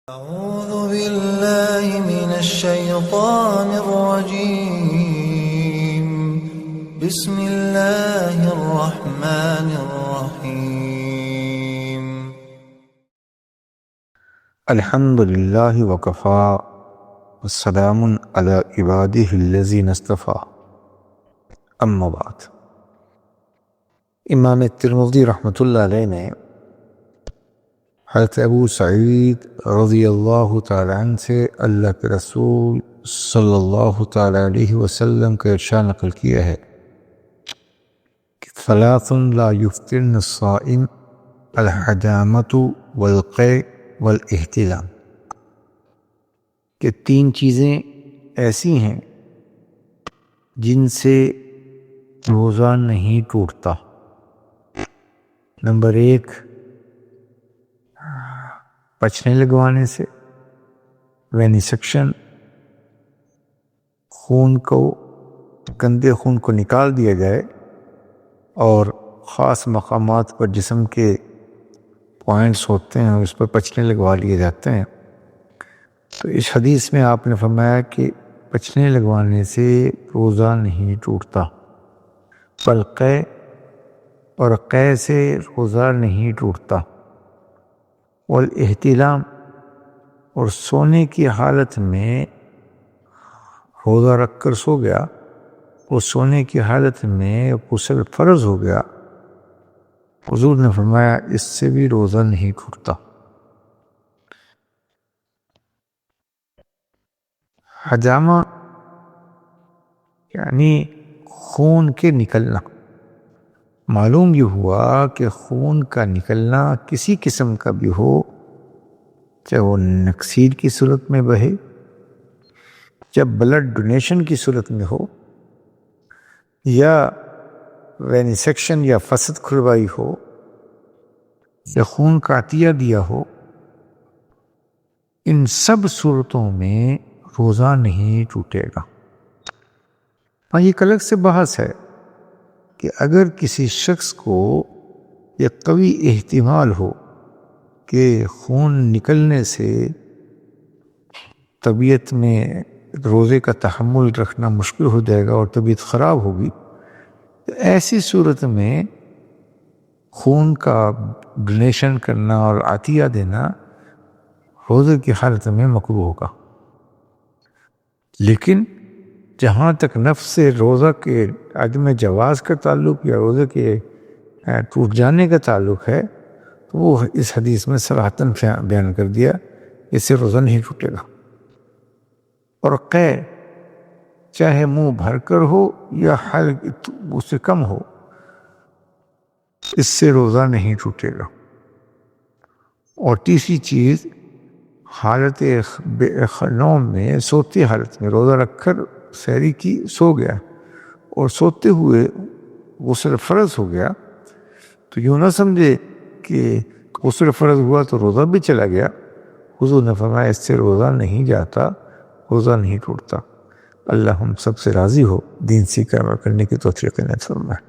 أعوذ بالله من الشيطان الرجيم بسم الله الرحمن الرحيم الحمد لله وكفى والسلام على عباده الذين اصطفى اما بعد۔ امام ترمذی رحمۃ اللہ علیہ نے حضرت ابو سعید رضی اللہ تعالیٰ عنہ سے اللہ کے رسول صلی اللہ تعالیٰ علیہ وسلم کا ارشاد نقل کیا ہے کہ ثلاث لا یفطرن الصائم الحجامۃ والقیء والاحتلام، کہ تین چیزیں ایسی ہیں جن سے روزہ نہیں ٹوٹتا۔ نمبر 1 پچنے لگوانے سے، وینیسیکشن، گندے خون کو نکال دیا جائے اور خاص مقامات پر جسم کے پوائنٹس ہوتے ہیں اس پر پچنے لگوا لیے جاتے ہیں۔ تو اس حدیث میں آپ نے فرمایا کہ پچنے لگوانے سے روزہ نہیں ٹوٹتا، بلقے اور قے سے روزہ نہیں ٹوٹتا، والاحتلام اور سونے کی حالت میں روزہ رکھ کر سو گیا، وہ سونے کی حالت میں غسل فرض ہو گیا، حضور نے فرمایا اس سے بھی روزہ نہیں ٹوٹتا۔ حجامہ یعنی خون کے نکلنا۔ معلوم یہ ہوا کہ خون کا نکلنا کسی قسم کا بھی ہو، چاہے وہ نکسیر کی صورت میں بہے، جب بلڈ ڈونیشن کی صورت میں ہو، یا وینیسیکشن یا فسد کھلوائی ہو، یا خون کا عطیہ دیا ہو، ان سب صورتوں میں روزہ نہیں ٹوٹے گا۔ ہاں، یہ ایک الگ سے بحث ہے کہ اگر کسی شخص کو یہ قوی احتمال ہو کہ خون نکلنے سے طبیعت میں روزے کا تحمل رکھنا مشکل ہو جائے گا اور طبیعت خراب ہوگی، تو ایسی صورت میں خون کا ڈونیشن کرنا اور عطیہ دینا روزے کی حالت میں مکروہ ہوگا۔ لیکن جہاں تک نفس روزہ کے عدم جواز کا تعلق یا روزے کے ٹوٹ جانے کا تعلق ہے، تو وہ اس حدیث میں صراحتاً بیان کر دیا، اس سے روزہ نہیں ٹوٹے گا۔ اور قے چاہے منہ بھر کر ہو یا حلق اس سے کم ہو، اس سے روزہ نہیں ٹوٹے گا۔ اور تیسری چیز حالت نوم میں، سوتی حالت میں روزہ رکھ کر سحری کی سو گیا اور سوتے ہوئے غسل فرض ہو گیا، تو یوں نہ سمجھے کہ غسل فرض ہوا تو روزہ بھی چلا گیا۔ حضور نے فرمایا اس سے روزہ نہیں جاتا، روزہ نہیں ٹوٹتا۔ اللہ ہم سب سے راضی ہو، دین سیکھ کر عمل کرنے کی توفیق عطا فرمائے۔